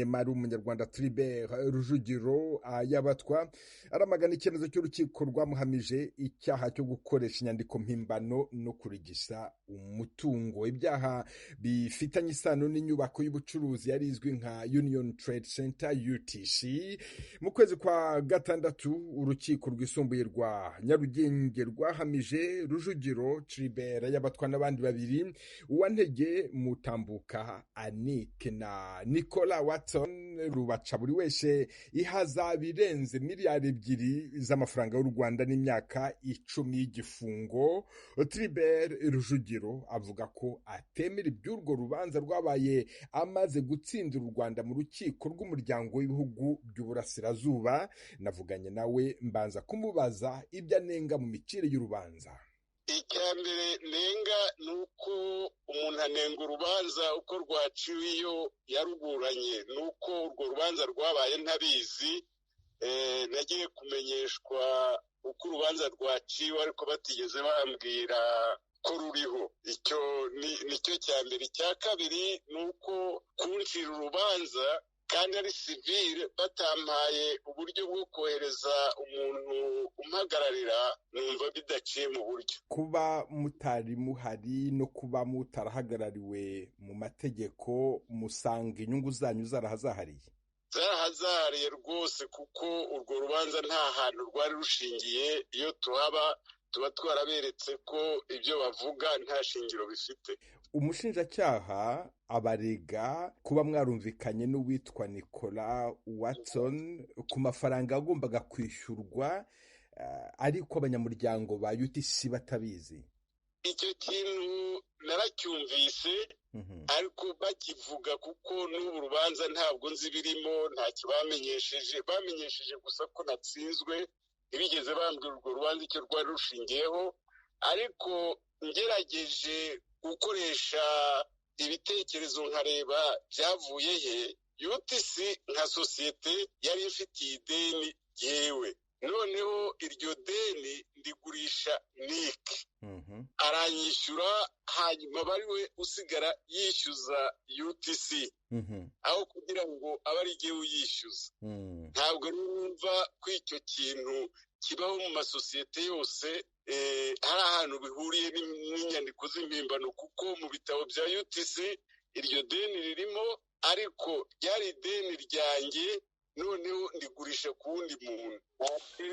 Mari umunyarwanda Tribert Rujugiro yabatwa aramagana icyemezo cy'urukiko rwamuhamije icyaha cyo gukoresha inyandiko mpimbano no kurigisa umutungo. Ibyaha bifitanye isano n'inyubako y'ubucuruzi yari izwi nka Union Trade Center UTC. Mu kwezi kwa gatandatu urukiko rwisumbuye rwa Nyarugenge rwahamije Rujugiro Tribert yabatwa n'abandi babiri, Uwantege Mutambuka Anike na Nicola Watson rubaca buri wese ihazabu irenze miliyari 2 z'amafaranga y'u Rwanda n'imyaka 10 y'igifungo. Tribert Rujugiro avuga ko atemera iby'urwo rubanza rwabaye amaze gutsindira u Rwanda mu rukiko rw'umuryango w'ibihugu by'uburasirazuba. Navuganye nawe mbanza kumubaza ibyo anenga mu micire y'urubanza. Icyambere nenga nuko umuntu anenga urubanza uko rwaciwe iyo yaruburanye, nuko urwo rubanza rwabaye ntabizi. Nagiye kumenyeshwa uko urubanza rwaciwe ariko batigeze bambwira ko ruriho. Icyo nicyo cyambere. Icya kabiri nuko kuncira urubanza kandi ari civile batampaye uburyo bwo kohereza umuntu umpagararira, numva bidaciye mu buryo. Kuba mutari muhari no kuba mutarahagarariwe mu mategeko, musanga inyungu zanyu zarahazahariye? Zarahazahariye rwose, kuko urwo rubanza nta hantu rwari rushingiye. Iyo tuhaba tuba twaraberetse ko ibyo bavuga nta shingiro bifite. Umushinjacyaha abarega kuba mwarumvikanye n'uwitwa Nicola Watson ku mafaranga yagombaga kwishyurwa ariko abanyamuryango ba UTC batabizi. Icyo kintu naracyumvise ariko bakivuga, kuko n'ubu rubanza ntabwo nzi birimo, nta kibamenyesheje. Bamenyesheje gusa ko natsinzwe, ntibigeze bambwira urwo rubanza icyo rwari rushingiyeho. Ariko ngerageje gukoresha ibitekerezo nkareba byavuye he. UTC nka sosiyete yari ifitiye ideni yewe, noneho iryo deni ndigurisha Nick, aranyishyura, hanyuma bariwe usigara yishyuza UTC aho kugira ngo abe ari jyewe uyishyuza. Ntabwo numva ko icyo kintu kibaho mu masosiyete yose. Hari ahantu bihuriye n'inyandiko z'impimbano, kuko mu bitabo bya UTC iryo deni ririmo, ariko ryari ideni ryanjye, noneho ndigurisha ku wundi muntu.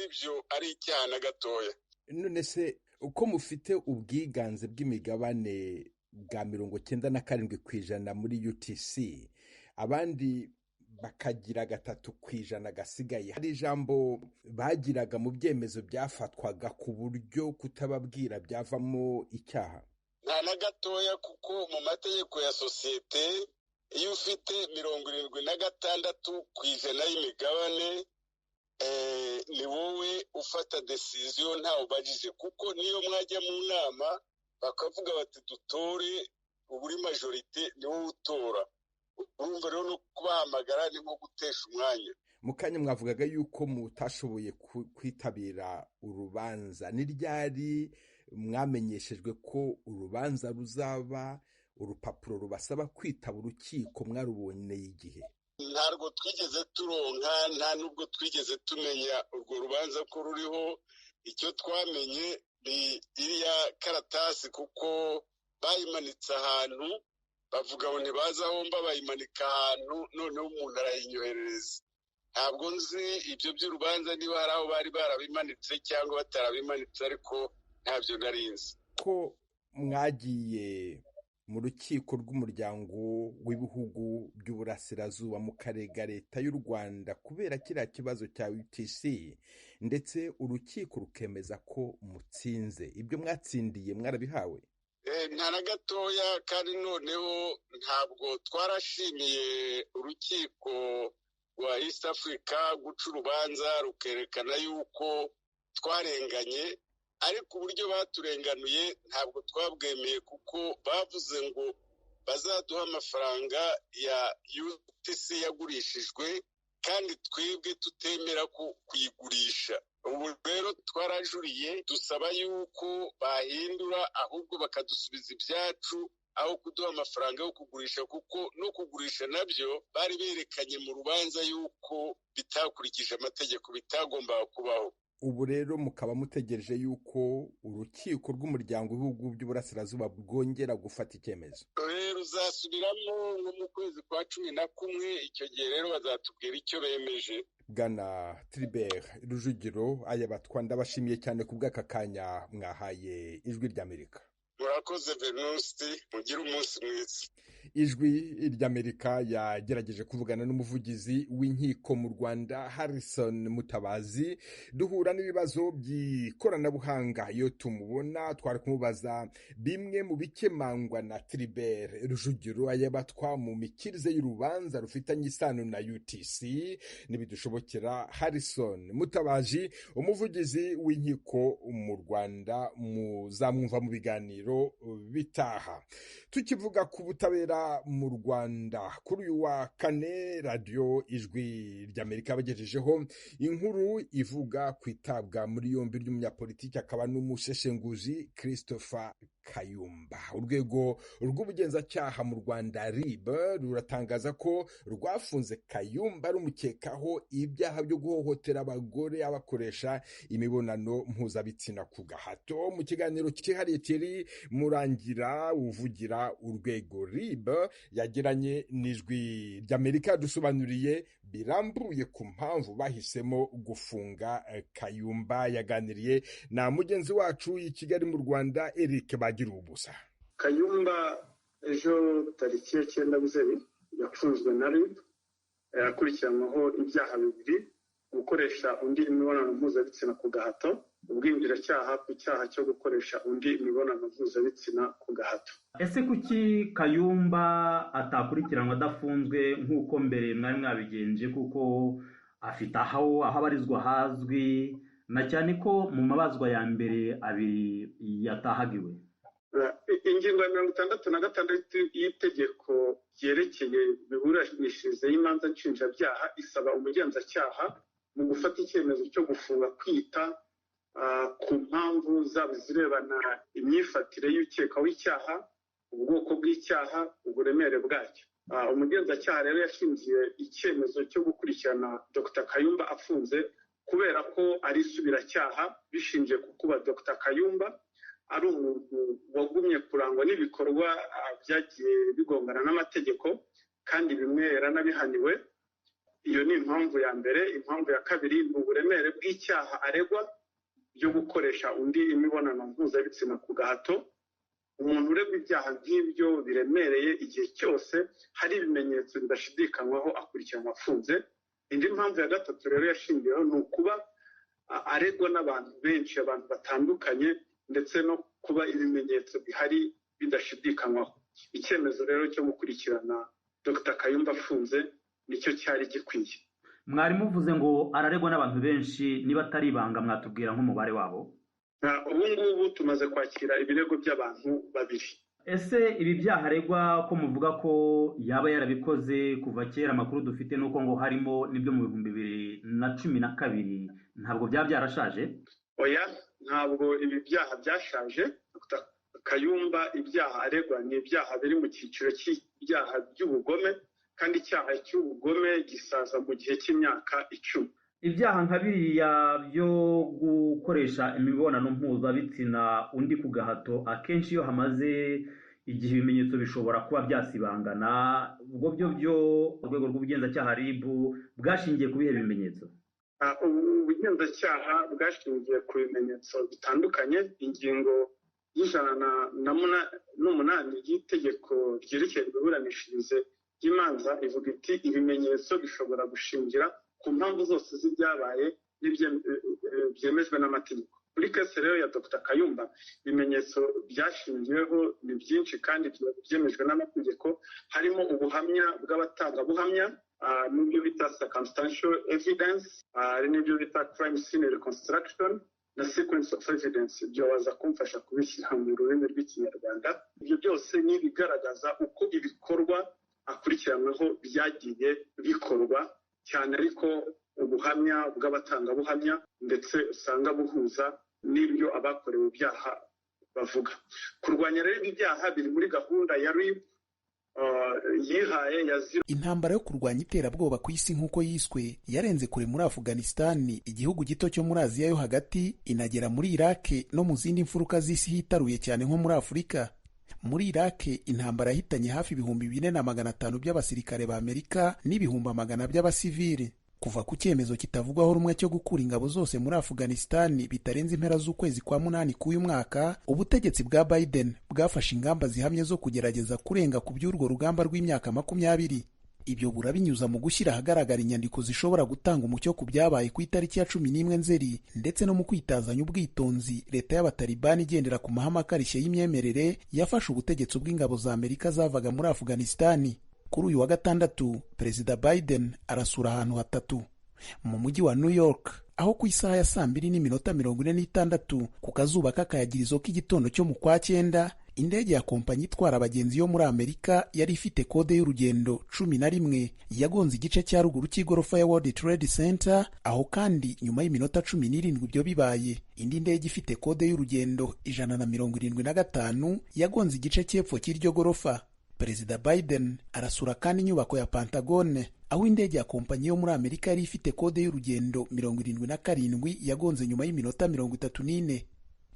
Ibyo ari icyaha na gatoya. None se uko mufite ubwiganze bw'imigabane bwa 97% muri UTC, abandi bakagira 3% gasigaye, hari ijambo bagiraga mu byemezo byafatwaga ku buryo kutababwira byavamo icyaha? Nta na gatoya, kuko mu mategeko ya sosiyete iyo ufite 76% y'imigabane, ni wowe ufata decision ntawe ubajije. Kuko niyo mwajya mu nama bakavuga bati dutore uburi majorite, ni wowe utora. Urumva rero no kubahamagara ni nko gutesha umwanya. Mukanya mwavugaga yuko mutashoboye kwitabira urubanza. Ni ryari mwamenyeshejwe ko urubanza ruzaba? Urupapuro rubasaba kwitaba urukiko mwaruboneye igihe? Ntabwo twigeze turonka, nta nubwo twigeze tumenya urwo rubanza ko ruriho. Icyo twamenye ni iriya karatasi, kuko bayimanitse ahantu, bavuga ngo ntibaza aho mba, bayimanika ahantu, noneho umuntu arayinyoherereza. Ntabwo nzi ibyo by'urubanza niba hari aho bari barabimanitse cyangwa batarabimanitse, ariko ntabyo nari nzi. Ko mwagiye mu rukiko rw'umuryango w'ibihugu by'uburasirazuba mukarega leta y'u Rwanda kubera kiriya kibazo cya UTC, ndetse urukiko rukemeza ko mutsinze, ibyo mwatsindiye mwarabihawe? Nta na gatoya, kandi noneho ntabwo twarashimiye urukiko rwa East Africa guca urubanza rukerekana yuko twarenganye, ariko uburyo baturenganuye ntabwo twabwemeye, kuko bavuze ngo bazaduha amafaranga ya UTC yagurishijwe, kandi twebwe tutemera kuyigurisha. Ubu rero twarajuriye, dusaba yuko bahindura, ahubwo bakadusubiza ibyacu aho kuduha amafaranga yo kugurisha, kuko no kugurisha nabyo bari berekanye mu rubanza yuko bitakurikije amategeko, bitagombaga kubaho. Ubu rero mukaba mutegereje yuko urukiko rw'umuryango w'ibihugu by'uburasirazuba bwongera gufata icyemezo. Rero uzasubiramo nko mu kwezi kwa 11, icyo gihe rero bazatubwira icyo bemeje. Bwana Tribert Rujugiro Ayabatwa, ndabashimiye cyane ku bw'aka kanya mwahaye Ijwi ry'Amerika. Murakoze Venuste, mugire umunsi mwiza. Ijwi ry'Amerika yagerageje kuvugana n'umuvugizi w'inkiko mu Rwanda Harrison Mutabazi duhura n'ibibazo by'ikoranabuhanga. Iyo tumubona twari kumubaza bimwe mu bikemangwa na Tribert Rujugiro Ayabatwa mu mikirize y'urubanza rufitanye isano na UTC. Nibidushobokera Harrison Mutabazi, umuvugizi w'inkiko mu Rwanda, muzamwumva mu biganiro bitaha. Tukivuga ku butabera mu Rwanda, kuri uyu wa kane radiyo Ijwi ry'Amerika yabagejejeho inkuru ivuga ku itabwa muri yombi ry'umunyapolitiki akaba n'umusheshenguzi Christopher Kayumba. Urwego rw'ubugenzacyaha mu Rwanda RIB ruratangaza ko rwafunze Kayumba rumukekaho ibyaha byo guhohotera abagore abakoresha imibonano mpuzabitsina ku gahato. Mu kiganiro cyihariye Thierry Murangira uvugira urwego RIB yagiranye n'Ijwi ry'Amerika dusobanuriye birambuye ku mpamvu bahisemo gufunga Kayumba. Yaganiriye na mugenzi wacu i Kigali mu Rwanda Eric Bagirubusa. Kayumba ejo tariki ya 9 Nzeri yafunzwe na RIB akurikiranwaho ibyaha bibiri: gukoresha undi imibonano mpuzabitsina ku gahato, ubwinjiracyaha ku cyaha cyo gukoresha undi imibonano mpuzabitsina ku gahato. Ese kuki Kayumba atakurikiranwa adafunzwe nk'uko mbere mwari mwabigenje, kuko afite aho abarizwa hazwi, na cyane ko mu mabazwa ya mbere abiri yatahagiwe? Ingingo ya 66 y'itegeko ryerekeye imiburanishirize y'imanza nshinjabyaha isaba umugenzacyaha mu gufata icyemezo cyo gufunga kwita ku mpamvu zaba zirebana imyifatire y'ukekaho icyaha, ubwoko bw'icyaha, uburemere bwacyo. Umugenzacyaha rero yashingiye icyemezo cyo gukurikirana Dr. Kayumba afunze kubera ko ari isubiracyaha, bishingiye ku kuba Dr. Kayumba ari umuntu wagumye kurangwa n'ibikorwa byagiye bigongana n'amategeko kandi bimwe yaranabihaniwe. Iyo ni impamvu ya mbere. Impamvu ya kabiri ni uburemere bw'icyaha aregwa byo gukoresha undi imibonano mpuzabitsina ku gahato. Umuntu uregwa ibyaha nk'ibyo biremereye igihe cyose hari ibimenyetso bidashidikanywaho akurikiranwa afunze. Indi mpamvu ya gatatu rero yashingiyeho ni ukuba aregwa n'abantu benshi, abantu batandukanye, ndetse no kuba ibimenyetso bihari bidashidikanywaho. Icyemezo rero cyo gukurikirana Dr. Kayumba afunze nicyo cyari gikwiye. Mwari muvuze ngo araregwa n'abantu benshi, niba atari ibanga mwatubwira nk'umubare wabo? Ubu ngubu tumaze kwakira ibirego by'abantu babiri. Ese ibi byaha aregwa ko muvuga ko yaba yarabikoze kuva kera, amakuru dufite nuko ngo harimo n'ibyo mu 2012, ntabwo byaba byarashaje? Oya, ntabwo ibi byaha byashaje. Kayumba ibyaha aregwa ni ibyaha biri mu cyiciro cy'ibyaha by'ubugome, kandi icyaha cy'ubugome gisaza mu gihe cy'imyaka 10. Ibyaha nka biriya byo gukoresha imibonano mpuzabitsina undi ku gahato, akenshi iyo hamaze igihe ibimenyetso bishobora kuba byasibangana. Ubwo byo urwego rw'ubugenzacyaha RIB bwashingiye ku bihe bimenyetso? Ubugenzacyaha bwashingiye ku bimenyetso bitandukanye. Ingingo y'108 y'itegeko ryerekeye imiburanishirize y'imanza ivuga iti ibimenyetso bishobora gushingira ku mpamvu zose z'ibyabaye byemejwe n'amategeko. Kuri kese rero ya Dr. Kayumba ibimenyetso byashingiweho ni byinshi kandi byemejwe n'amategeko, harimo ubuhamya bw'abatangabuhamya n'ibyo bita circumstantial evidence, hari n'ibyo bita crime scene reconstruction na sequence of evidence. Ibyo waza kumfasha kubishyira mu rurimi rw'Ikinyarwanda. Ibyo byose ni ibigaragaza uko ibikorwa akurikiranyweho byagiye bikorwa, cyane ariko ubuhamya bw'abatangabuhamya ndetse usanga buhuza n'ibyo abakorewe ibyaha bavuga. Kurwanya rero ibyaha biri muri gahunda ya RIB yihaye ya zero. Intambara yo kurwanya iterabwoba ku isi nk'uko yiswe yarenze kure muri Afghanistan, igihugu gito cyo muri Aziya yo hagati, inagera muri Iraq no mu zindi mfuruka z'isi hitaruye cyane nko muri Afurika. Muri Iraq intambara yahitanye hafi 4,500 by'abasirikare ba Amerika n'ibihumbi 100 by'abasivili. Kuva ku cyemezo kitavugwaho rumwe cyo gukura ingabo zose muri Afghanistan bitarenze impera z'ukwezi kwa 8 k'uyu mwaka, ubutegetsi bwa Biden bwafashe ingamba zihamye zo kugerageza kurenga ku by'urwo rugamba rw'imyaka 20. Ibyo burabinyuza mu gushyira ahagaragara inyandiko zishobora gutanga umucyo ku byabaye ku itariki ya 11 Nzeri, ndetse no mu kwitazanya ubwitonzi leta y'abatalibani igendera ku mahame akarishye y'imyemerere yafashe ubutegetsi bw'ingabo za Amerika zavaga muri Afghanistan. Kuri uyu wa gatandatu, Perezida Biden arasura ahantu hatatu. Mu mujyi wa New York, aho ku isaha ya 2:46 ku kazuba k'akayagirizo k'igitondo cyo mu kwa 9, indege ya kompanyi itwara abagenzi yo muri Amerika yari ifite kode y'urugendo 11 yagonze igice cya ruguru cy'igorofa ya World Trade Center. Aho kandi nyuma y'iminota 17 byo bibaye, indi ndege ifite kode y'urugendo 175 yagonze igice cy'epfo cy'iryo gorofa. Perezida Biden arasura kandi inyubako ya Pentagon, aho indege ya kompanyi yo muri Amerika yari ifite kode y'urugendo 77 yagonze nyuma y'iminota 34.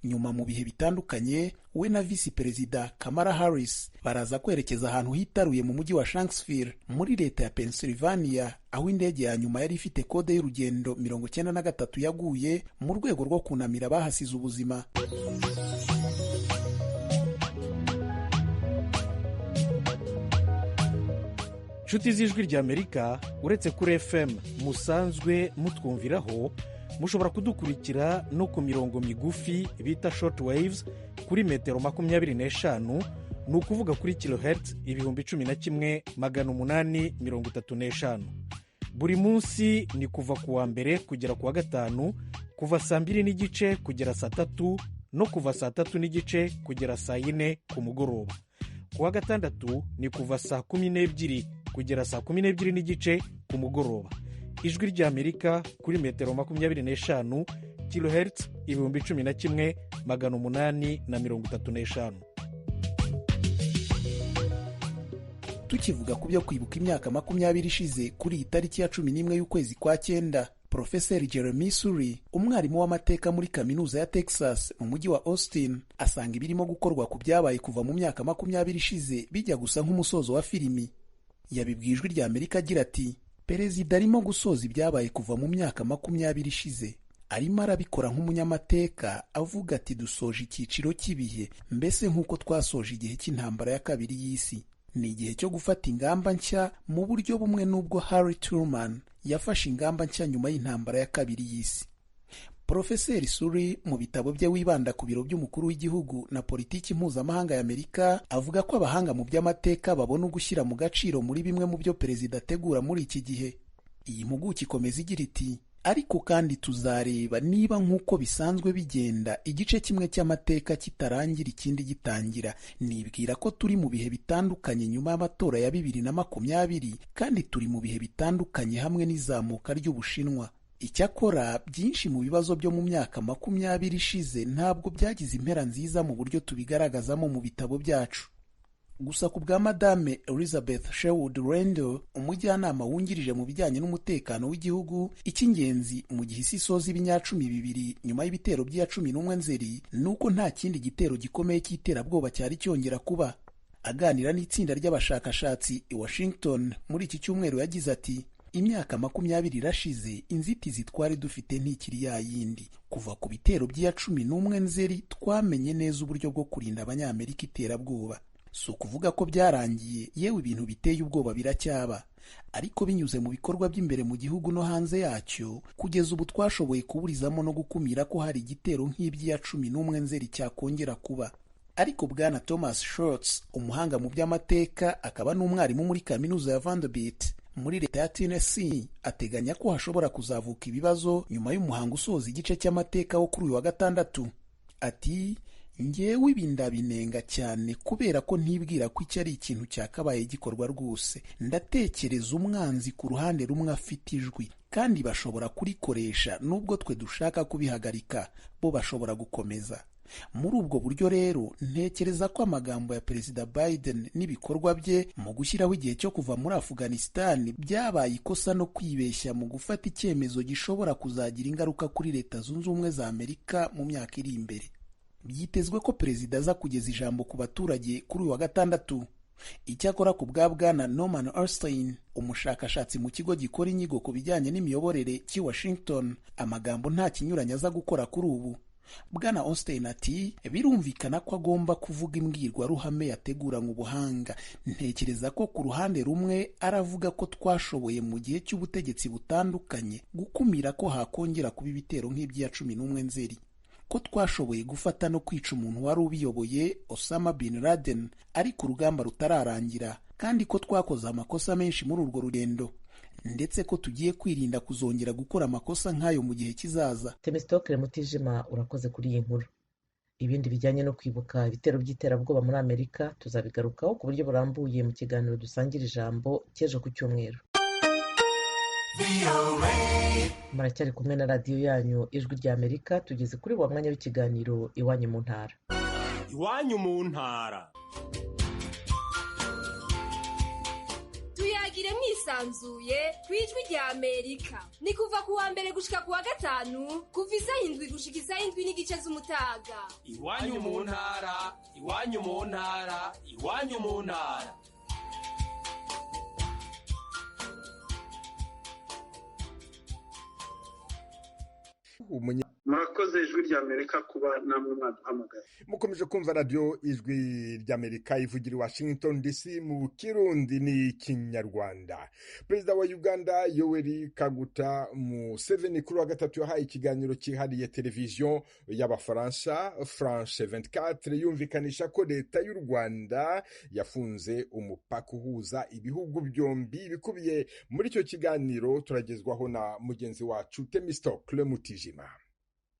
Nyuma mu bihe bitandukanye, we na Visi Perezida Kamala Harris baraza kwerekeza ahantu hitaruye mu mujyi wa Shanksville muri leta ya Pennsylvania, aho indege ya nyuma yari ifite kode y'urugendo 93 yaguye mu rwego rwo kunamira abahasize ubuzima. Nshuti z'Ijwi ry'Amerika, uretse kuri FM musanzwe mutwumviraho, mushobora kudukurikira no ku mirongo migufi bita short waves kuri metero 25, ni ukuvuga kuri kilohertz 11,835. Buri munsi ni kuva ku wa mbere kugera ku wa gatanu, kuva saa 2:30 kugera saa 3 no kuva saa 3:30 kugera saa 4 ku mugoroba. Ku wa gatandatu ni kuva saa 12 kugera saa 12:30 ku mugoroba. Ijwi ry'Amerika kuri metero 25, kilohertz 11,835. Tukivuga ku byo kwibuka imyaka 20 ishize kuri iyi tariki ya 11 y'ukwezi kwa 9, Profeseri Jeremy Suri, umwarimu w'amateka muri kaminuza ya Texas mu mujyi wa Austin, asanga ibirimo gukorwa ku byabaye kuva mu myaka 20 ishize bijya gusa nk'umusozo wa filimi. Yabibwiye Ijwi ry'Amerika agira ati, Perezida arimo gusoza ibyabaye kuva mu myaka 20 ishize. Arimo arabikora nk'umunyamateka, avuga ati dusoje icyiciro cy'ibihe, mbese nk'uko twasoje igihe cy'intambara ya kabiri y'isi. Ni igihe cyo gufata ingamba nshya mu buryo bumwe n'ubwo Harry Truman yafashe ingamba nshya nyuma y'intambara ya kabiri y'isi. Profeseri Suri mu bitabo bye wibanda ku biro by'umukuru w'igihugu na politiki mpuzamahanga ya Amerika, avuga ko abahanga mu by'amateka babona ugushyira mu gaciro muri bimwe mu byo perezida ategura muri iki gihe. Iyi mpuguke ikomeza igira iti, ariko kandi tuzareba niba nk'uko bisanzwe bigenda igice kimwe cy'amateka kitarangira ikindi gitangira. Nibwira ko turi mu bihe bitandukanye nyuma y'amatora ya 2020, kandi turi mu bihe bitandukanye hamwe n'izamuka ry'Ubushinwa. Icyakora byinshi mu bibazo byo mu myaka 20 ishize ntabwo byagize impera nziza mu buryo tubigaragazamo mu bitabo byacu. Gusa ku bwa Madame Elizabeth Sherwood Randall, umujyanama wungirije mu bijyanye n'umutekano w'igihugu, icy'ingenzi mu gihe isi isoza ibinyacumi 2 nyuma y'ibitero by'iya 11 Nzeri nuko nta kindi gitero gikomeye cy'iterabwoba cyari cyongera kuba. Aganira n'itsinda ry'abashakashatsi i Washington muri iki cyumweru yagize ati, imyaka 20 irashize, inzitizi twari dufite ntikiri ya yindi. Kuva ku bitero by'iya 11 Nzeri twamenye neza uburyo bwo kurinda abanyamerika iterabwoba. Si ukuvuga ko byarangiye, yewe ibintu biteye ubwoba biracyaba, ariko binyuze mu bikorwa by'imbere mu gihugu no hanze yacyo, kugeza ubu twashoboye kuburizamo no gukumira ko hari igitero nk'iby'iya 11 Nzeri cyakongera kuba. Ariko Bwana Thomas Schultz, umuhanga mu by'amateka akaba n'umwarimu muri kaminuza ya Vanderbilt muri leta ya Tennessee, ateganya ko hashobora kuzavuka ibibazo nyuma y'umuhango usoza igice cy'amateka wo kuri uyu wa gatandatu. Ati, njyewe ibi ndabinenga cyane kubera ko ntibwira ko icyo ari ikintu cyakabaye gikorwa rwose. Ndatekereza umwanzi ku ruhande rumwe afite ijwi, kandi bashobora kurikoresha nubwo twe dushaka kubihagarika, bo bashobora gukomeza. muri ubwo buryo rero ntekereza ko amagambo ya perezida Biden n'ibikorwa bye mu gushyiraho igihe cyo kuva muri Afghanistan byabaye ikosa no kwibeshya mu gufata icyemezo gishobora kuzagira ingaruka kuri Leta Zunze Ubumwe za Amerika mu myaka iri imbere. Byitezwe ko perezida aza kugeza ijambo ku baturage kuri uyu wa gatandatu. Icyakora ku bwa Bwana Norman Ornstein, umushakashatsi mu kigo gikora inyigo ku bijyanye n'imiyoborere cy'i Washington, amagambo nta kinyuranye aza gukora kuri ubu. Bwana Ornstein ati birumvikana ko agomba kuvuga imbwirwaruhame yateguranywe ubuhanga. Ntekereza ko ku ruhande rumwe aravuga ko twashoboye mu gihe cy'ubutegetsi butandukanye gukumira ko hakongera kuba ibitero nk'iby'iya 11 Nzeri, ko twashoboye gufata no kwica umuntu wari ubiyoboye Osama bin Laden ariko urugamba rutararangira, kandi ko twakoze amakosa menshi muri urwo rugendo, ndetse ko tugiye kwirinda kuzongera gukora amakosa nk'ayo mu gihe kizaza. Temistokle Mutijima, urakoze kuri iyi nkuru. Ibindi bijyanye no kwibuka ibitero by'iterabwoba muri Amerika tuzabigarukaho ku buryo burambuye mu kiganiro dusangira ijambo cy'ejo ku cyumweru. Muracyari kumwe na radiyo yanyu Ijwi rya Amerika. Tugeze kuri wa mwanya w'ikiganiro Iwanyu mu ntara. Iwanyu mu ntara. Tuyagire mwisanzuye ku Ijwi rya Amerika. Ni kuva ku wa mbere gushika ku wa gatanu kuva isaha 7 gushika isaha 7:30 z'umutaga. Iwanyu mu ntara, iwanyu mu ntara, iwanyu mu ntara. murakoze Ijwi rya Amerika kuba namwe mwaduhamagaye. Mukomeje kumva radio Ijwi rya Amerika ivugira i Washington DC mu Kirundi ni Kinyarwanda. Perezida wa Uganda Yoweri Kaguta Museveni kuri wa gatatu yahaye ikiganiro cyihariye televiziyo y'Abafaransa France 24 yumvikanisha ko leta y'u Rwanda yafunze umupaka uhuza ibihugu byombi. Bikubiye muri icyo kiganiro turagezwaho na mugenzi wacu Temistokle Mutijima.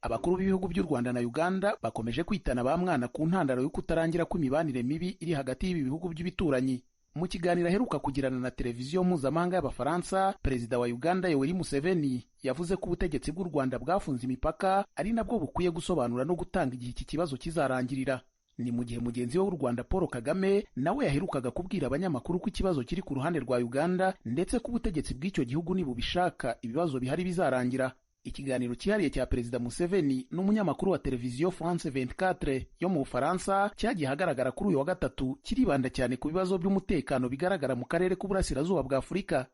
Abakuru b'ibihugu by'u Rwanda na Uganda bakomeje kwitana ba mwana ku ntandaro yo kutarangira kw'imibanire mibi iri hagati y'ibi bihugu by'ibituranyi. Mu kiganiro aheruka kugirana na televiziyo mpuzamahanga y'Abafaransa, perezida wa Uganda Yoweri Museveni yavuze ko ubutegetsi bw'u Rwanda bwafunze imipaka ari nabwo bukwiye gusobanura no gutanga igihe iki kibazo kizarangirira. Ni mu gihe mugenzi we w'u Rwanda Paul Kagame nawe yaherukaga kubwira abanyamakuru ko ikibazo kiri ku ruhande rwa Uganda ndetse ko ubutegetsi bw'icyo gihugu nibubishaka ibibazo bihari bizarangira. Ikiganiro cyihariye cya perezida Museveni n'umunyamakuru wa televiziyo France 24 yo mu Bufaransa cyagiye hagaragara kuri uyu wa gatatu kiribanda cyane ku bibazo by'umutekano bigaragara mu karere k'uburasirazuba bwa Afurika.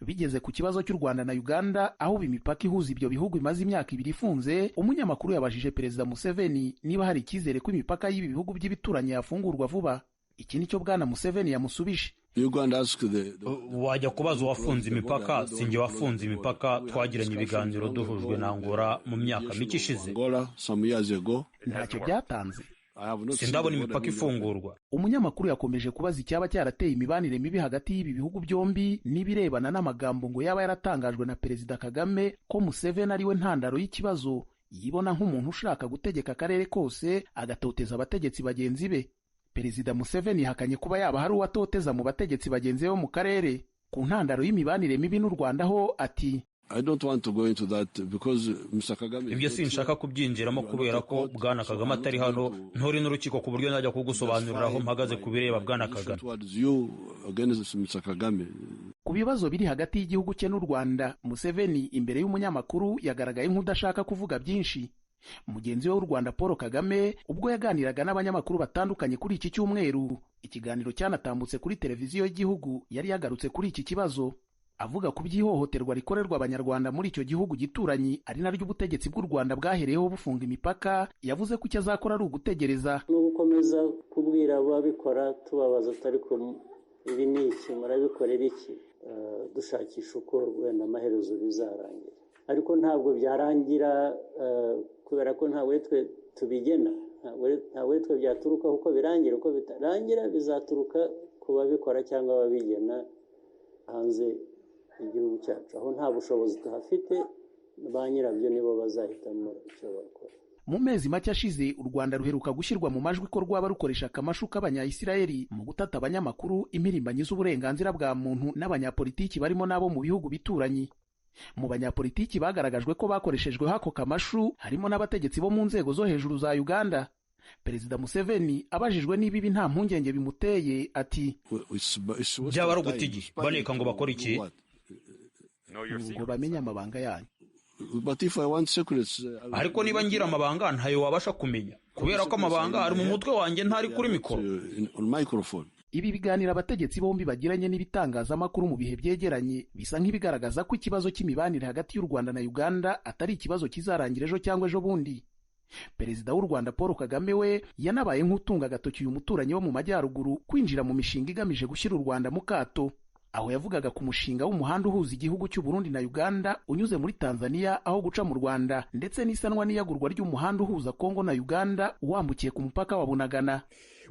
Bigeze ku kibazo cy'u Rwanda na Uganda aho imipaka ihuza ibyo bihugu imaze imyaka 2 ifunze, umunyamakuru yabajije perezida Museveni niba hari icyizere ko imipaka y'ibi bihugu by'ibituranyi yafungurwa vuba. Iki nicyo bwana Museveni yamusubije. Wajya kubaza uwafunze imipaka, sinjye wafunze imipaka. Twagiranye ibiganiro duhujwe na Angola mu myaka mike ishize. Ntacyo byatanze. Sindabona imipaka ifungurwa. Umunyamakuru yakomeje kubaza icyaba cyarateye imibanire mibi hagati y'ibi bihugu byombi n'ibirebana n'amagambo ngo yaba yaratangajwe na perezida Kagame ko Museveni ari we ntandaro y'ikibazo, yibona nk'umuntu ushaka gutegeka akarere kose agatoteza abategetsi bagenzi be. Perezida Museveni yahakanye kuba yaba hari uwatoteza mu bategetsi bagenzi be mu karere. Ku ntandaro y'imibanire mibi n'u Rwanda ho ati ibyo sinshaka kubyinjiramo kubera ko bwana Kagame atari hano, ntori n'urukiko ku buryo najya kugusobanurira aho mpagaze ku bireba bwana Kagame. Ku bibazo biri hagati y'igihugu cye n'u Rwanda, Museveni imbere y'umunyamakuru yagaragaye nk'udashaka kuvuga byinshi. Mugenzi we w'u Rwanda Paul Kagame ubwo yaganiraga n'abanyamakuru batandukanye kuri iki cyumweru, ikiganiro cyanatambutse kuri televiziyo y'igihugu, yari yagarutse kuri iki kibazo avuga ku by'ihohoterwa rikorerwa abanyarwanda muri icyo gihugu gituranyi ari naryo ubutegetsi bw'u Rwanda bwahereyeho bufunga imipaka. Yavuze ko icyo azakora ari ugutegereza no gukomeza kubwira ababikora tubabaza atari ko ibi ni iki murabikorera iki, dushakisha uko wenda amaherezo bizarangira, ariko ntabwo byarangira kubera ko ntawe twe tubigena, ntawe twe byaturuka uko birangira. Uko bitarangira bizaturuka ku babikora cyangwa ababigena hanze igihugu cyacu, aho nta bushobozi tuhafite, ba nyirabyo nibo bazahitamo icyo bakora. Mu mezi make ashize u Rwanda ruheruka gushyirwa mu majwi ko rwaba rukoresha akamashu k'abanya-Isiraheli mu gutata abanyamakuru, impirimbanyi z'uburenganzira bwa muntu n'abanyapolitiki barimo n'abo mu bihugu bituranyi. Mu banyapolitiki bagaragajwe ko bakoreshejweho ako kamashu harimo n'abategetsi bo mu nzego zo hejuru za Uganda. Perezida Museveni abajijwe niba ibi nta mpungenge bimuteye ati byaba ari ugutigi baneka ngo bakora iki ngo bamenye amabanga yanyu. Ariko niba ngira amabanga ntayo wabasha kumenya kubera ko amabanga ari mu mutwe wanjye ntari kuri mikoro. Ibi biganiro abategetsi bombi bagiranye n'ibitangazamakuru mu bihe byegeranye bisa nk'ibigaragaza ko ikibazo cy'imibanire hagati y'u Rwanda na Uganda atari ikibazo kizarangira ejo cyangwa ejo bundi. Perezida w'u Rwanda Paul Kagame we yanabaye nk'utunga agatoki uyu muturanyi wo mu majyaruguru kwinjira mu mishinga igamije gushyira u Rwanda mu kato. Aho yavugaga ku mushinga w'umuhanda uhuza igihugu cy'u Burundi na Uganda unyuze muri Tanzania aho guca mu Rwanda, ndetse n'isanwa n'iyagurwa ry'umuhanda uhuza Kongo na Uganda wambukiye ku mupaka wa Bunagana.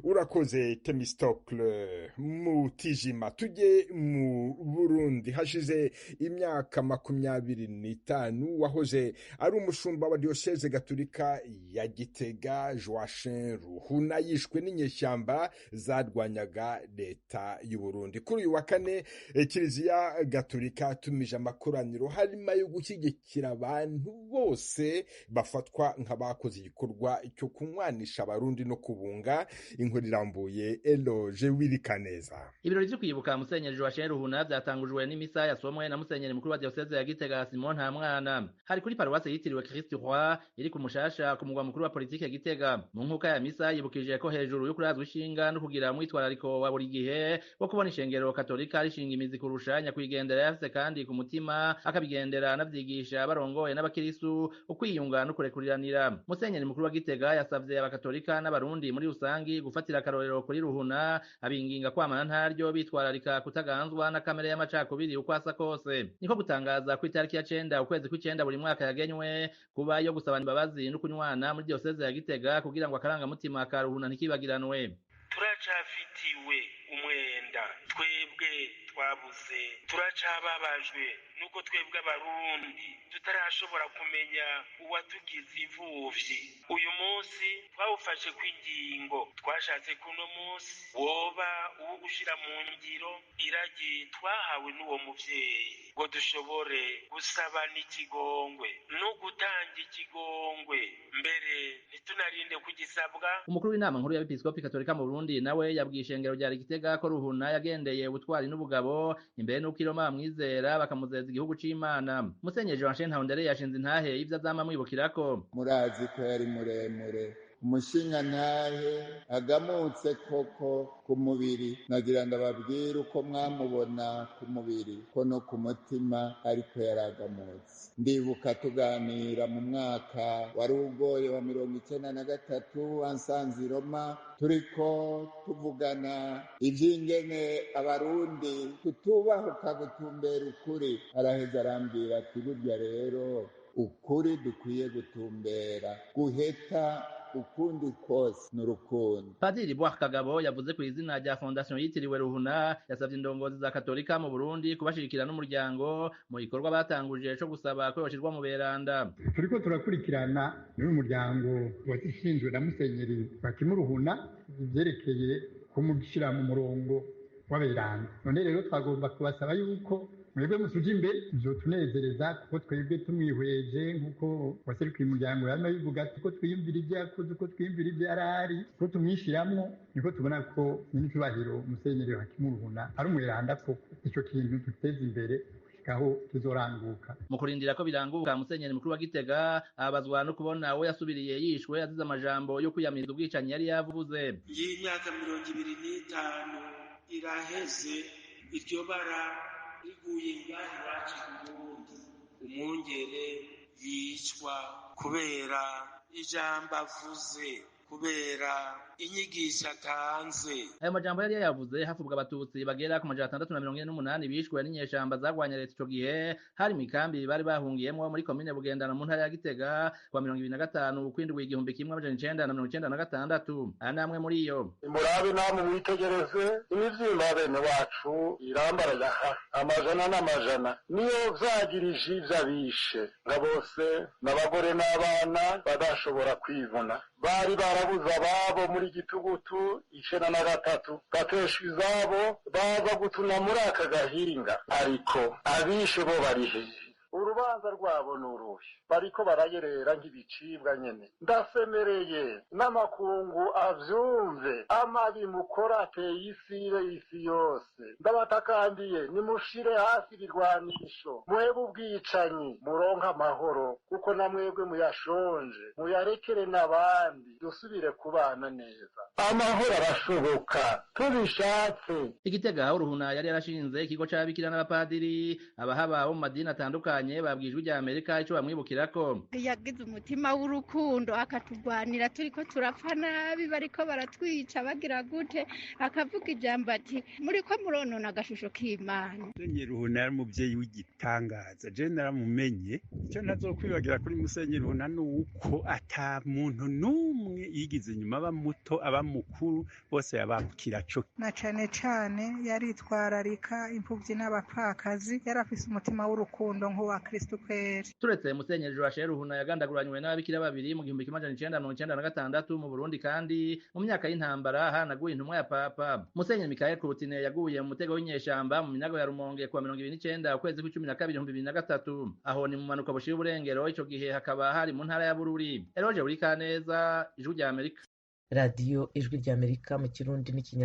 Urakoze Temistocle Mutijima. Tujye mu Burundi. Hashize imyaka 25 wahoze ari umushumba wa Diocese Gatolika ya Gitega Joachim Ruhuna yishwe n'inyeshyamba zarwanyaga leta y'u Burundi. Kuri uyu wa kane Kiliziya Gatolika tumije amakoraniro harimo yo gushyigikira abantu bose bafatwa nk'abakoze igikorwa cyo kunywanisha abarundi no kubunga. Inkuru irambuye Eloge Wirikaneza. Ibirori byo kwibuka Musenyeri Joachim Ruhuna byatangujwe n'imisa yasomwe na Musenyeri mukuru wa Diocese ya Gitega Simon Ntamwana. Hari kuri paruwase yitiriwe Christ Roi iri ku Mushasha ku mugwa mukuru wa politike ya Gitega. Mu nkuka ya misa yibukije ko hejuru yo kurazwa ishinga no kugira umwitwarariko wa buri gihe wo kubona ishengero Katolika rishinga imizi kurusha nyakwigendera yafise kandi ku mutima akabigendera navyigisha barongoye n'abakirisu ukwiyunga no kurekuriranira. Musenyeri mukuru wa Gitega yasavye abakatolika n'abarundi muri rusangi gufatira akarorero kuri Ruhuna abinginga kwamana ntaryo bitwararika kutaganzwa na kamere y'amacakubiri uko asa kose. Niko gutangaza ku itariki ya 9 ukwezi kw'icenda buri mwaka yagenywe kuba yo gusabana imbabazi no kunywana muri Diocese ya Gitega kugira ngo akaranga mutima ka Ruhuna ntikibagiranwe. Turacafitiwe umwenda twebwe twabuze, turacababajwe nuko twebwe abarundi tutarashobora kumenya uwatugize imfuvyi. Uyu munsi twawufashe kw'ingingo, twashatse kuno munsi woba uwo gushira mu ngiro iragi twahawe n'uwo muvyeyi ngo dushobore gusaba n'ikigongwe no gutanga ikigongwe, mbere ntitunarinde kugisabwa. Umukuru w'inama nkuru y'abepiskopi Katolika mu Burundi nawe yabwiye ishengero rya Gitega ko Ruhuna yagendeye ubutwari n'ubugabo imbere n'uko Iroma bamwizera bakamuzeza igihugu c'Imana. Musenyeri Joachim Ntahondere yashinze intahe y'ivyo azama mwibukirako. Murazi ko yari muremure, umushinga ntahe agamutse koko ku mubiri, nagira ngo ababwire uko mwamubona ku mubiri ko no ku mutima ariko yaragamutse. Ndibuka tuganira mu mwaka wari ugoye wa 1993 ansanze Roma, turiko tuvugana ivy'ingene abarundi tutubahuka gutumbera ukuri. Araheza arambwira ati burya rero ukuri dukwiye gutumbera, guheta ukundi kose n'urukundo. Padiri Bwa Kagabo yavuze ku izina rya Fondation yitiriwe Ruhuna yasavye indongozi za Katolika mu Burundi kubashirikira n'umuryango mu gikorwa batanguje cyo gusaba ko yoshirwa mu beranda. Turiko turakurikirana n'uyu muryango washinzwe na Musenyeri Joachim Ruhuna ivyerekeye kumushira mu murongo w'aberanda. None rero twagomba kubasaba yuko mwebwe musuje imbere tuzotunezereza kuko twebwe tumwihweje nk'uko waserukiye umuryango yama bivuga ko twiyumvira ibyo yakoze, uko twiyumvira ibyo yarari, ko tumwishiramwo, niko tubona ko n'icyubahiro Musenyeri Joachim Ruhuna ari umweranda koko. Ico kintu duteza imbere aho tuzoranguka. Mu kurindira ko biranguka, Musenyeri mukuru wa Gitega abazwa no kubona we yasubiriye yishwe azize amajambo yo kwiyamiriza ubwicanyi yari yavuze. Y'imyaka 25 iraheze iryo bara riguye ngaho iwacu mu Burundi, umwungere yicwa kubera ijambo avuze, kubera inyigisho atanze. Ayo majambo yari yavuze hafubwa abatutsi bagera ku 648 bishwe n'inyeshamba zagwanya leta ico gihe hari mikambi bari bahungiyemwo muri komine Bugendana mu ntara ya Gitega kwa 25 ukwindwi 1996. Anamwe muri iyo murabe namwe mwitegereze imivyimba bene wacu irambaraga amajana n'amajana niyo vyagirije ivy'abishe nka bose n'abagore n'abana badashobora kwivuna, bari barabuze ababo muri gitugutu 93 bateshwa izabo baza gutuna muri aka gahinga, ariko abishe bo bari hehe? urubanza rwabo ni uruhe bariko barayerera nk'ibicibwa nyene ndasemereye n'amakungu avyumve amabi mukora ateye isire isi yose ndabatakambiye nimushire hasi ibirwanisho muhebe ubwicanyi muronke amahoro kuko namwebwe muyashonje muyarekere n'abandi dusubire kubana neza amahoro arashoboka tubishatse. Igitega Uruhuna yari yarashinze ikigo c'ababikira n'abapadiri abahaba bo mu madini atandukanye babwijwe rya Amerika ico bamwibukirako yagize umutima w'urukundo akaturwanira turiko turapfa nabi bariko baratwica bagira gute akavuga ijambo ati muriko muronona agashusho k'Imana. Musenyeri Ruhuna yari umuvyeyi w'igitangaza je naramumenye icyo ntazokwibagira kuri Musenyeri Ruhuna nuko ata muntu numwe yigize inyuma aba muto aba mukuru bose yabakira co na cane cane yaritwararika impfuvyi n'abapfakazi yarafise umutima w'urukundo nk'uwa Kristo kweri. Turetse Musenyeri Joachim Ruhuna yagandaguranywe n'ababikira babiri mu 1996 mu Burundi kandi mu myaka y'intambara hanaguye intumwa ya Papa. Musenyeri Michael Kurutine yaguye mu mutego w'inyeshamba mu minago ya Rumonge kuwa 29 ukwezi kwa 12 2003 aho ni mu manuka bushira uburengero ico gihe hakaba hari mu ntara ya Bururi. Eroje Urikaneza, Ijwi rya Amerika. Radio Ijwi rya Amerika mu Kirundi n'ikinyarwanda.